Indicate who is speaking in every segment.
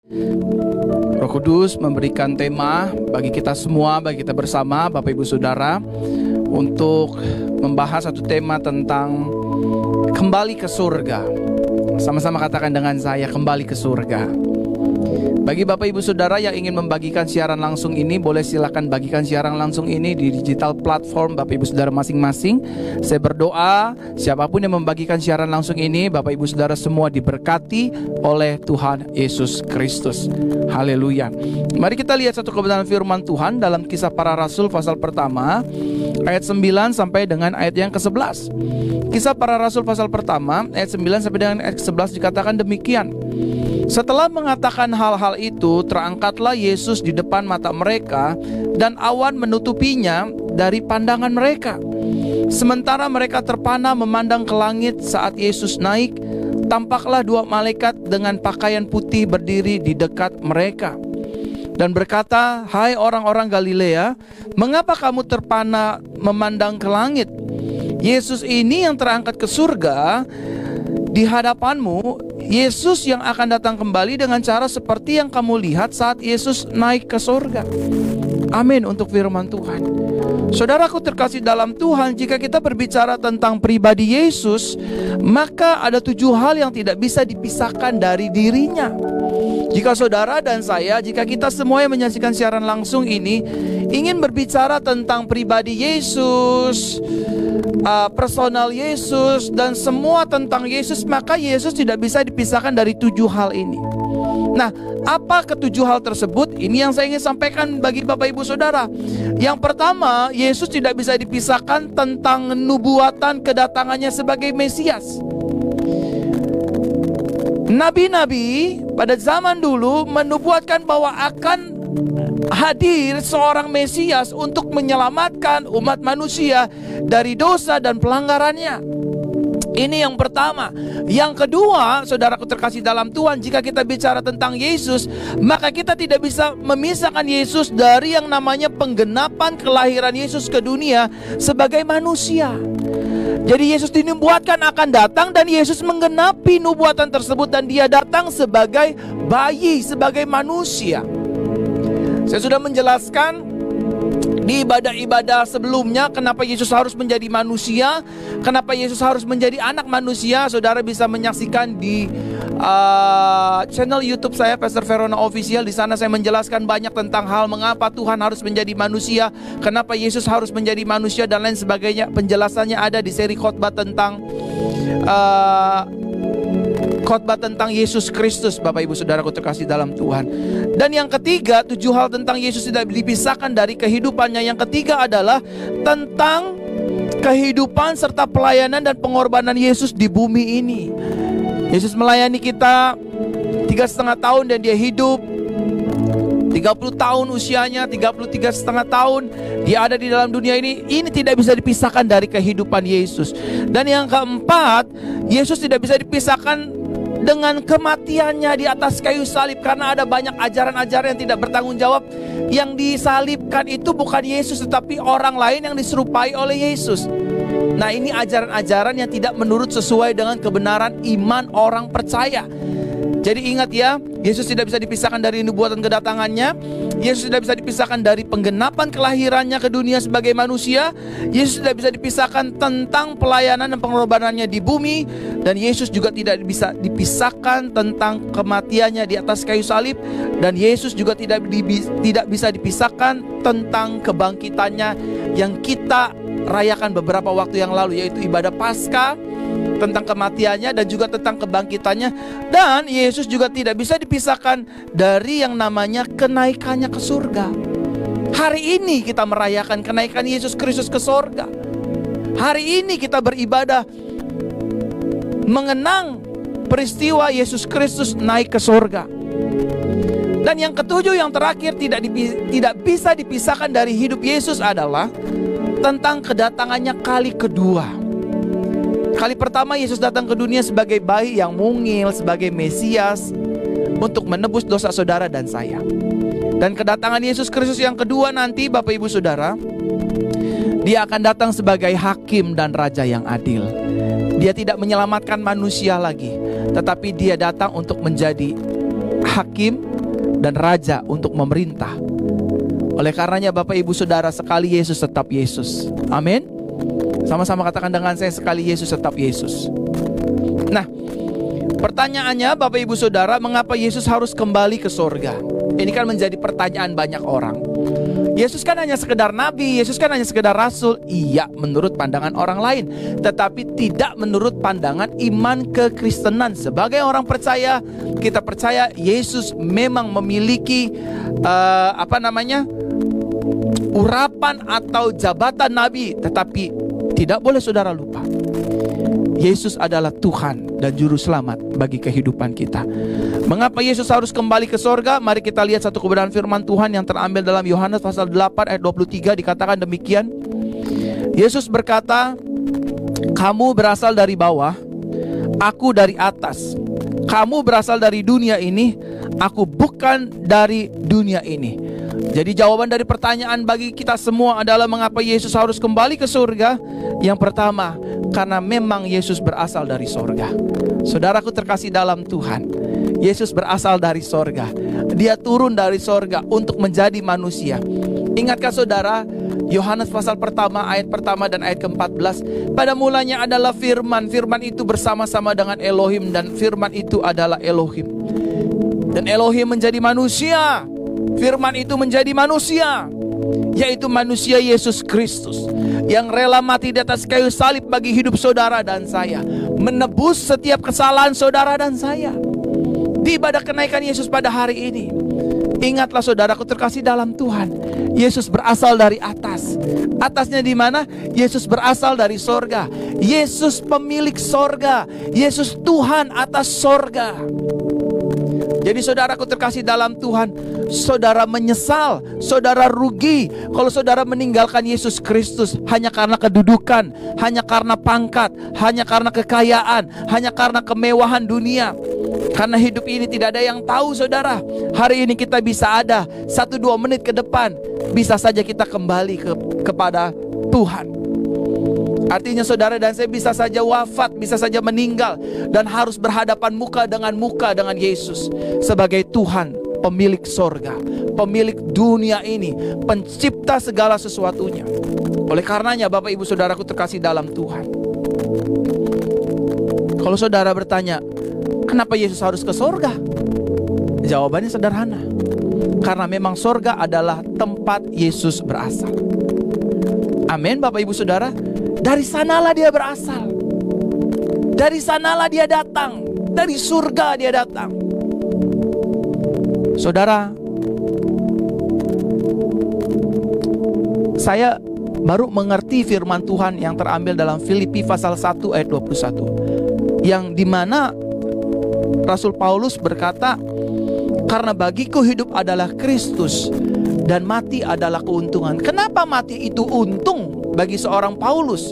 Speaker 1: Roh Kudus memberikan tema bagi kita semua, bagi kita bersama, Bapak Ibu Saudara, untuk membahas satu tema tentang kembali ke surga. Sama-sama katakan dengan saya, kembali ke surga. Bagi Bapak Ibu Saudara yang ingin membagikan siaran langsung ini, boleh silakan bagikan siaran langsung ini di digital platform Bapak Ibu Saudara masing-masing. Saya berdoa siapapun yang membagikan siaran langsung ini, Bapak Ibu Saudara semua diberkati oleh Tuhan Yesus Kristus. Haleluya. Mari kita lihat satu kebenaran firman Tuhan dalam Kisah Para Rasul pasal pertama ayat 9 sampai dengan ayat yang ke-11. Kisah Para Rasul pasal pertama ayat 9 sampai dengan ayat ke-11 dikatakan demikian. Setelah mengatakan hal-hal itu, terangkatlah Yesus di depan mata mereka, dan awan menutupinya dari pandangan mereka. Sementara mereka terpana memandang ke langit saat Yesus naik, tampaklah dua malaikat dengan pakaian putih berdiri di dekat mereka dan berkata, "Hai orang-orang Galilea, mengapa kamu terpana memandang ke langit? Yesus ini yang terangkat ke surga di hadapanmu, Yesus yang akan datang kembali dengan cara seperti yang kamu lihat saat Yesus naik ke surga." Amin untuk firman Tuhan. Saudaraku terkasih dalam Tuhan, jika kita berbicara tentang pribadi Yesus, maka ada 7 hal yang tidak bisa dipisahkan dari dirinya. Jika saudara dan saya, jika kita semua yang menyaksikan siaran langsung ini ingin berbicara tentang pribadi Yesus, personal Yesus, dan semua tentang Yesus, maka Yesus tidak bisa dipisahkan dari 7 hal ini. Nah, apa ke-7 hal tersebut? Ini yang saya ingin sampaikan bagi Bapak Ibu Saudara. Yang pertama, Yesus tidak bisa dipisahkan tentang nubuatan kedatangannya sebagai Mesias. Nabi-nabi pada zaman dulu menubuatkan bahwa akan hadir seorang Mesias untuk menyelamatkan umat manusia dari dosa dan pelanggarannya. Ini yang pertama. Yang kedua, saudaraku terkasih dalam Tuhan, jika kita bicara tentang Yesus, maka kita tidak bisa memisahkan Yesus dari yang namanya penggenapan kelahiran Yesus ke dunia sebagai manusia. Jadi Yesus dinubuatkan akan datang, dan Yesus menggenapi nubuatan tersebut, dan dia datang sebagai bayi, sebagai manusia. Saya sudah menjelaskan di ibadah-ibadah sebelumnya kenapa Yesus harus menjadi manusia, kenapa Yesus harus menjadi anak manusia. Saudara bisa menyaksikan di channel YouTube saya, Pastor Verona Official. Di sana saya menjelaskan banyak tentang hal mengapa Tuhan harus menjadi manusia, kenapa Yesus harus menjadi manusia, dan lain sebagainya. Penjelasannya ada di seri khotbah tentang Yesus Kristus, Bapak Ibu Saudaraku terkasih dalam Tuhan. Dan yang ketiga, 7 hal tentang Yesus tidak dipisahkan dari kehidupannya. Yang ketiga adalah tentang kehidupan serta pelayanan dan pengorbanan Yesus di bumi ini. Yesus melayani kita 3,5 tahun, dan dia hidup 30 tahun usianya, 33,5 tahun dia ada di dalam dunia ini. Ini tidak bisa dipisahkan dari kehidupan Yesus. Dan yang keempat, Yesus tidak bisa dipisahkan dengan kematiannya di atas kayu salib, karena ada banyak ajaran-ajaran yang tidak bertanggung jawab. Yang disalibkan itu bukan Yesus, tetapi orang lain yang diserupai oleh Yesus. Nah, ini ajaran-ajaran yang tidak menurut sesuai dengan kebenaran iman orang percaya. Jadi ingat ya, Yesus tidak bisa dipisahkan dari nubuatan kedatangannya. Yesus tidak bisa dipisahkan dari penggenapan kelahirannya ke dunia sebagai manusia. Yesus tidak bisa dipisahkan tentang pelayanan dan pengorbanannya di bumi. Dan Yesus juga tidak bisa dipisahkan tentang kematiannya di atas kayu salib. Dan Yesus juga tidak bisa dipisahkan tentang kebangkitannya yang kita rayakan beberapa waktu yang lalu, yaitu ibadah Paskah, tentang kematiannya dan juga tentang kebangkitannya. Dan Yesus juga tidak bisa dipisahkan dari yang namanya kenaikannya ke surga. Hari ini kita merayakan kenaikan Yesus Kristus ke surga. Hari ini kita beribadah mengenang peristiwa Yesus Kristus naik ke surga. Dan yang ketujuh, yang terakhir, tidak bisa dipisahkan dari hidup Yesus adalah tentang kedatangannya kali kedua. Kali pertama Yesus datang ke dunia sebagai bayi yang mungil, sebagai Mesias untuk menebus dosa saudara dan saya. Dan kedatangan Yesus Kristus yang kedua nanti, Bapak Ibu Saudara, dia akan datang sebagai hakim dan raja yang adil. Dia tidak menyelamatkan manusia lagi, tetapi dia datang untuk menjadi hakim dan Raja untuk memerintah. Oleh karenanya Bapak Ibu Saudara, sekali Yesus tetap Yesus. Amin. Sama-sama katakan dengan saya, sekali Yesus tetap Yesus. Nah, pertanyaannya Bapak Ibu Saudara, mengapa Yesus harus kembali ke surga? Ini kan menjadi pertanyaan banyak orang. Yesus kan hanya sekedar nabi, Yesus kan hanya sekedar rasul. Iya, menurut pandangan orang lain, tetapi tidak menurut pandangan iman kekristenan. Sebagai orang percaya, kita percaya Yesus memang memiliki urapan atau jabatan nabi. Tetapi tidak boleh saudara lupa, Yesus adalah Tuhan dan Juru Selamat bagi kehidupan kita. Mengapa Yesus harus kembali ke sorga? Mari kita lihat satu kebenaran firman Tuhan yang terambil dalam Yohanes pasal 8 ayat 23. Dikatakan demikian, Yesus berkata, kamu berasal dari bawah, aku dari atas. Kamu berasal dari dunia ini, aku bukan dari dunia ini. Jadi jawaban dari pertanyaan bagi kita semua adalah mengapa Yesus harus kembali ke surga? Yang pertama, karena memang Yesus berasal dari sorga. Saudaraku terkasih dalam Tuhan, Yesus berasal dari sorga. Dia turun dari sorga untuk menjadi manusia. Ingatkah saudara, Yohanes pasal pertama ayat pertama dan ayat ke-14, pada mulanya adalah firman, firman itu bersama-sama dengan Elohim, dan firman itu adalah Elohim. Dan Elohim menjadi manusia, firman itu menjadi manusia, yaitu manusia Yesus Kristus, yang rela mati di atas kayu salib bagi hidup saudara dan saya, menebus setiap kesalahan saudara dan saya. Di ibadah kenaikan Yesus pada hari ini, ingatlah saudaraku terkasih dalam Tuhan, Yesus berasal dari atas. Atasnya di mana? Yesus berasal dari sorga. Yesus pemilik sorga. Yesus Tuhan atas sorga. Jadi saudaraku terkasih dalam Tuhan, saudara menyesal, saudara rugi kalau saudara meninggalkan Yesus Kristus hanya karena kedudukan, hanya karena pangkat, hanya karena kekayaan, hanya karena kemewahan dunia. Karena hidup ini tidak ada yang tahu saudara, hari ini kita bisa ada 1-2 menit ke depan, bisa saja kita kembali kepada Tuhan. Artinya saudara dan saya bisa saja wafat, bisa saja meninggal, dan harus berhadapan muka dengan Yesus sebagai Tuhan, pemilik sorga, pemilik dunia ini, pencipta segala sesuatunya. Oleh karenanya Bapak Ibu Saudaraku terkasih dalam Tuhan, kalau saudara bertanya, kenapa Yesus harus ke sorga? Jawabannya sederhana, karena memang sorga adalah tempat Yesus berasal. Amin Bapak Ibu Saudara. Dari sanalah dia berasal, dari sanalah dia datang, dari surga dia datang. Saudara, saya baru mengerti firman Tuhan yang terambil dalam Filipi pasal 1 ayat 21, yang dimana Rasul Paulus berkata, karena bagiku hidup adalah Kristus dan mati adalah keuntungan. Kenapa mati itu untung bagi seorang Paulus?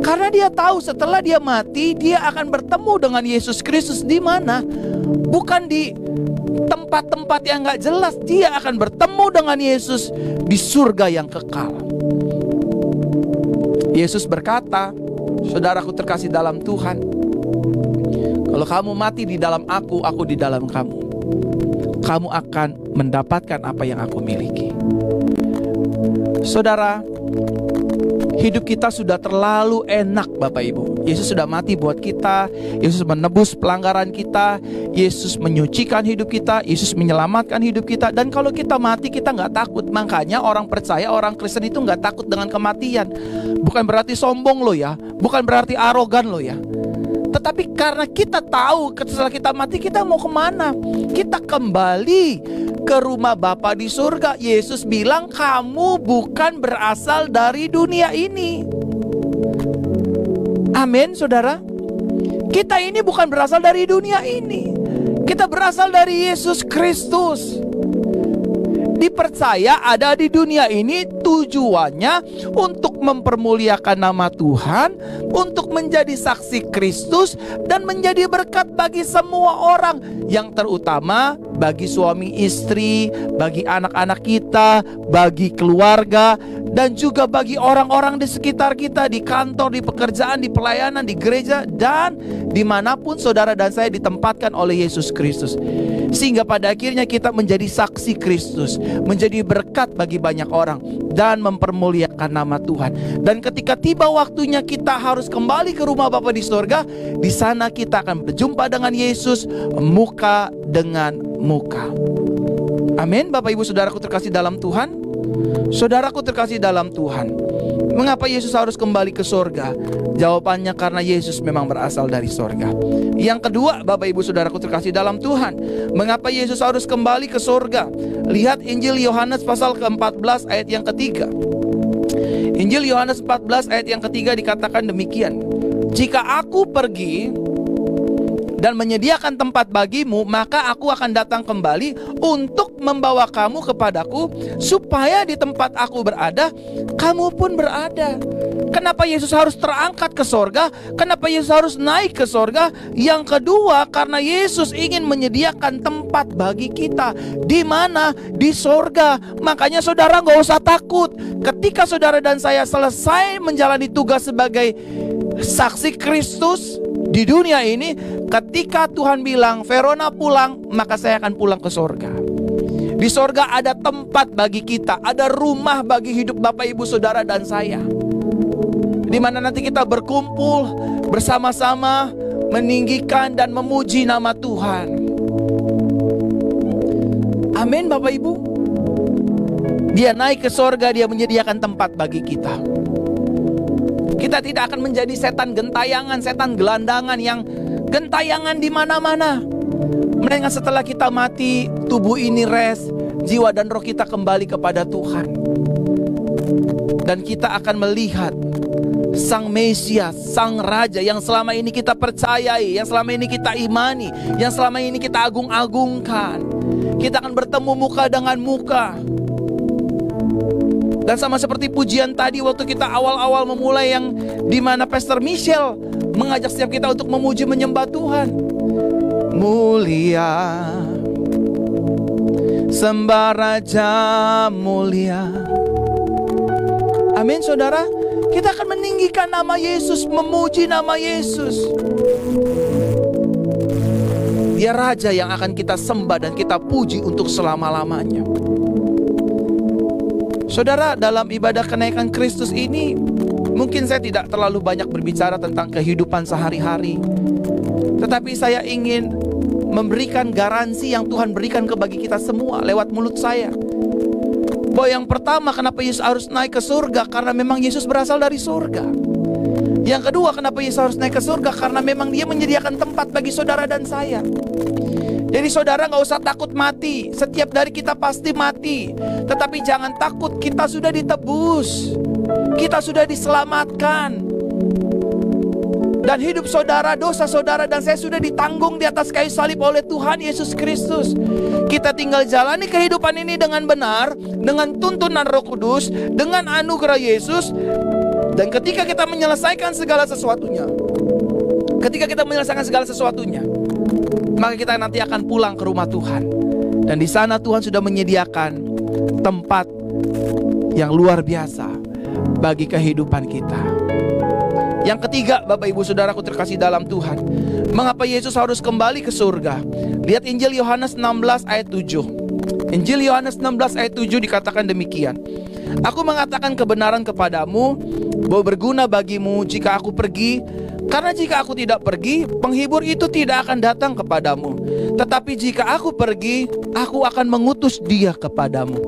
Speaker 1: Karena dia tahu setelah dia mati, dia akan bertemu dengan Yesus Kristus. Di mana? Bukan di tempat-tempat yang gak jelas. Dia akan bertemu dengan Yesus di surga yang kekal. Yesus berkata, saudaraku terkasih dalam Tuhan, kalau kamu mati di dalam aku di dalam kamu, kamu akan mendapatkan apa yang aku miliki. Saudara, hidup kita sudah terlalu enak Bapak Ibu. Yesus sudah mati buat kita, Yesus menebus pelanggaran kita, Yesus menyucikan hidup kita, Yesus menyelamatkan hidup kita. Dan kalau kita mati kita gak takut. Makanya orang percaya, orang Kristen itu gak takut dengan kematian. Bukan berarti sombong loh ya, bukan berarti arogan loh ya, tetapi karena kita tahu setelah kita mati kita mau kemana. Kita kembali ke rumah Bapa di surga. Yesus bilang kamu bukan berasal dari dunia ini. Amin saudara. Kita ini bukan berasal dari dunia ini. Kita berasal dari Yesus Kristus. Dipercaya ada di dunia ini tujuannya untuk mempermuliakan nama Tuhan, untuk menjadi saksi Kristus, dan menjadi berkat bagi semua orang, yang terutama bagi suami istri, bagi anak-anak kita, bagi keluarga, dan juga bagi orang-orang di sekitar kita, di kantor, di pekerjaan, di pelayanan, di gereja, dan dimanapun saudara dan saya ditempatkan oleh Yesus Kristus. sehingga pada akhirnya kita menjadi saksi Kristus, menjadi berkat bagi banyak orang, dan mempermuliakan nama Tuhan. Dan ketika tiba waktunya kita harus kembali ke rumah Bapa di sorga, di sana kita akan berjumpa dengan Yesus muka dengan muka. Amin. Bapak Ibu Saudaraku terkasih dalam Tuhan, saudaraku terkasih dalam Tuhan, mengapa Yesus harus kembali ke sorga? Jawabannya karena Yesus memang berasal dari sorga. Yang kedua, Bapak Ibu Saudaraku terkasih dalam Tuhan, mengapa Yesus harus kembali ke sorga? Lihat Injil Yohanes pasal ke-14 ayat yang ketiga. Injil Yohanes 14 ayat yang ketiga dikatakan demikian: jika aku pergi dan menyediakan tempat bagimu, maka aku akan datang kembali untuk membawa kamu kepadaku, supaya di tempat aku berada, kamu pun berada. Kenapa Yesus harus terangkat ke sorga? Kenapa Yesus harus naik ke sorga? Yang kedua, karena Yesus ingin menyediakan tempat bagi kita. Di mana? Di sorga. Makanya saudara gak usah takut. Ketika saudara dan saya selesai menjalani tugas sebagai saksi Kristus di dunia ini, ketika Tuhan bilang Verona pulang, maka saya akan pulang ke sorga. Di sorga ada tempat bagi kita, ada rumah bagi hidup Bapak Ibu Saudara dan saya, di mana nanti kita berkumpul bersama-sama meninggikan dan memuji nama Tuhan. Amin Bapak Ibu. Dia naik ke sorga, dia menyediakan tempat bagi kita. Kita tidak akan menjadi setan gentayangan, setan gelandangan yang gentayangan di mana-mana. Melainkan setelah kita mati, tubuh ini rest, jiwa dan roh kita kembali kepada Tuhan. Dan kita akan melihat Sang Mesias, Sang Raja yang selama ini kita percayai, yang selama ini kita imani, yang selama ini kita agung-agungkan. Kita akan bertemu muka dengan muka. Dan sama seperti pujian tadi waktu kita awal-awal memulai, yang dimana Pastor Michelle mengajak setiap kita untuk memuji menyembah Tuhan. Mulia, sembah Raja mulia. Amin saudara. Kita akan meninggikan nama Yesus, memuji nama Yesus. Dia Raja yang akan kita sembah dan kita puji untuk selama-lamanya. Saudara, dalam ibadah kenaikan Kristus ini, mungkin saya tidak terlalu banyak berbicara tentang kehidupan sehari-hari, tetapi saya ingin memberikan garansi yang Tuhan berikan bagi kita semua lewat mulut saya. Bahwa yang pertama, kenapa Yesus harus naik ke surga? Karena memang Yesus berasal dari surga. Yang kedua, kenapa Yesus harus naik ke surga? Karena memang Dia menyediakan tempat bagi saudara dan saya. Jadi saudara gak usah takut mati. Setiap dari kita pasti mati. Tetapi jangan takut, kita sudah ditebus, kita sudah diselamatkan. Dan hidup saudara, dosa saudara dan saya sudah ditanggung di atas kayu salib oleh Tuhan Yesus Kristus. Kita tinggal jalani kehidupan ini dengan benar, dengan tuntunan Roh Kudus, dengan anugerah Yesus. Dan ketika kita menyelesaikan segala sesuatunya, maka kita nanti akan pulang ke rumah Tuhan. Dan di sana Tuhan sudah menyediakan tempat yang luar biasa bagi kehidupan kita. Yang ketiga, Bapak Ibu Saudaraku terkasih dalam Tuhan, mengapa Yesus harus kembali ke surga? Lihat Injil Yohanes 16 ayat 7. Injil Yohanes 16 ayat 7 dikatakan demikian: Aku mengatakan kebenaran kepadamu, bahwa berguna bagimu jika aku pergi. Karena jika aku tidak pergi, penghibur itu tidak akan datang kepadamu. Tetapi jika aku pergi, aku akan mengutus Dia kepadamu.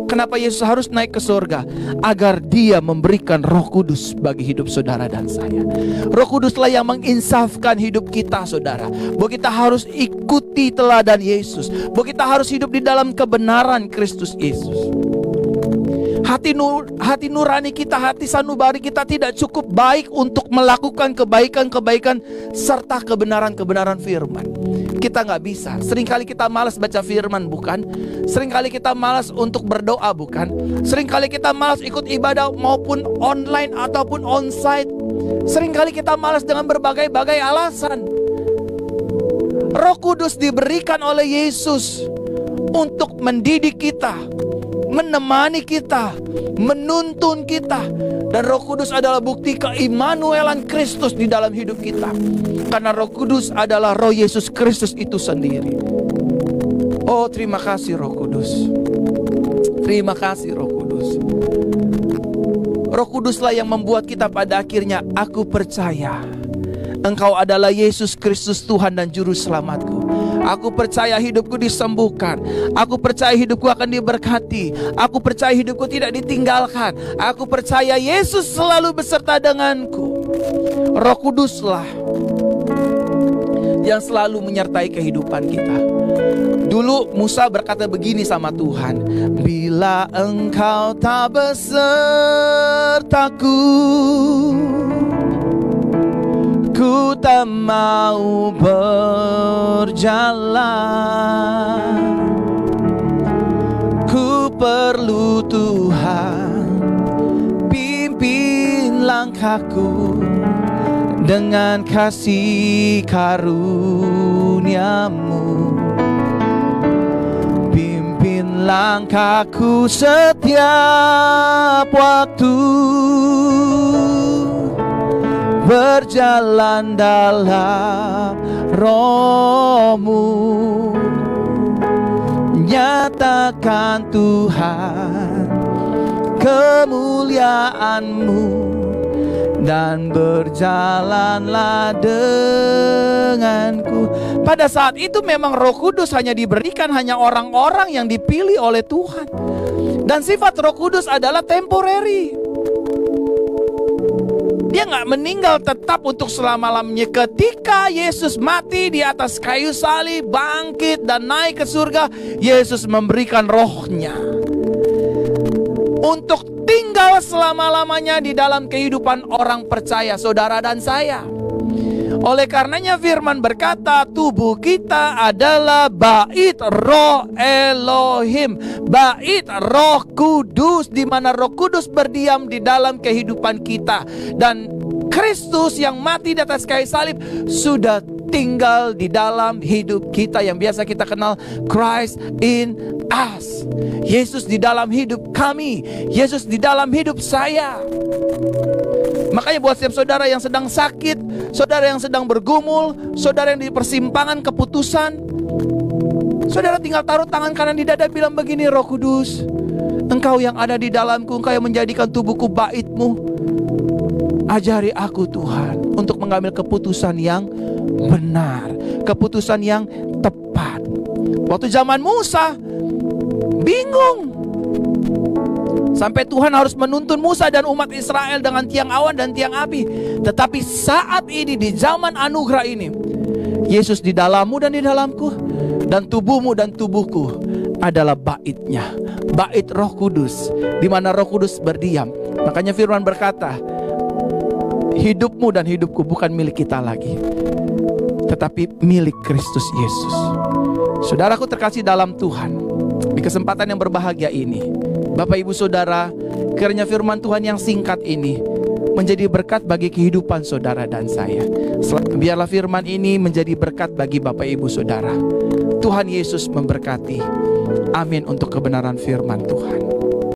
Speaker 1: Kenapa Yesus harus naik ke surga? Agar Dia memberikan Roh Kudus bagi hidup saudara dan saya. Roh Kuduslah yang menginsafkan hidup kita, saudara. Bahwa kita harus ikuti teladan Yesus, bahwa kita harus hidup di dalam kebenaran Kristus Yesus. Hati nurani kita, hati sanubari kita tidak cukup baik untuk melakukan kebaikan-kebaikan serta kebenaran-kebenaran firman. Kita gak bisa. Seringkali kita malas baca firman, bukan? Seringkali kita malas untuk berdoa, bukan? Seringkali kita malas ikut ibadah maupun online ataupun onsite. Seringkali kita malas dengan berbagai-bagai alasan. Roh Kudus diberikan oleh Yesus untuk mendidik kita, menemani kita, menuntun kita. Dan Roh Kudus adalah bukti keimmanuelan Kristus di dalam hidup kita. Karena Roh Kudus adalah Roh Yesus Kristus itu sendiri. Oh, terima kasih Roh Kudus. Terima kasih Roh Kudus. Roh Kuduslah yang membuat kita pada akhirnya, aku percaya Engkau adalah Yesus Kristus Tuhan dan Juru Selamatku. Aku percaya hidupku disembuhkan. Aku percaya hidupku akan diberkati. Aku percaya hidupku tidak ditinggalkan. Aku percaya Yesus selalu beserta denganku. Roh Kuduslah yang selalu menyertai kehidupan kita. Dulu Musa berkata begini sama Tuhan, bila Engkau tak besertaku, ku tak mau berjalan. Ku perlu Tuhan, pimpin langkahku dengan kasih karunia-Mu. Pimpin langkahku setiap waktu, berjalan dalam Roh-Mu. Nyatakan Tuhan kemuliaan-Mu, dan berjalanlah denganku. Pada saat itu memang Roh Kudus hanya diberikan hanya orang-orang yang dipilih oleh Tuhan. Dan sifat Roh Kudus adalah temporary. Dia nggak meninggal tetap untuk selama-lamanya. Ketika Yesus mati di atas kayu salib, bangkit dan naik ke surga, Yesus memberikan Roh-Nya untuk tinggal selama-lamanya di dalam kehidupan orang percaya, saudara dan saya. Oleh karenanya firman berkata, tubuh kita adalah bait Roh Elohim, bait Roh Kudus, di mana Roh Kudus berdiam di dalam kehidupan kita. Dan Kristus yang mati di atas kayu salib sudah tinggal di dalam hidup kita, yang biasa kita kenal Christ in us. Yesus di dalam hidup kami, Yesus di dalam hidup saya. Makanya buat setiap saudara yang sedang sakit, saudara yang sedang bergumul, saudara yang di persimpangan keputusan, saudara tinggal taruh tangan kanan di dada, bilang begini, Roh Kudus, Engkau yang ada di dalamku, Engkau yang menjadikan tubuhku bait-Mu. Ajari aku Tuhan untuk mengambil keputusan yang benar, keputusan yang tepat. Waktu zaman Musa bingung, sampai Tuhan harus menuntun Musa dan umat Israel dengan tiang awan dan tiang api. Tetapi saat ini, di zaman anugerah ini, Yesus di dalammu dan di dalamku, dan tubuhmu dan tubuhku adalah bait-Nya, bait Roh Kudus, di mana Roh Kudus berdiam. Makanya firman berkata, hidupmu dan hidupku bukan milik kita lagi, tetapi milik Kristus Yesus. Saudaraku terkasih dalam Tuhan, di kesempatan yang berbahagia ini, Bapak Ibu Saudara, kiranya firman Tuhan yang singkat ini menjadi berkat bagi kehidupan saudara dan saya. Biarlah firman ini menjadi berkat bagi Bapak Ibu Saudara. Tuhan Yesus memberkati. Amin untuk kebenaran firman Tuhan.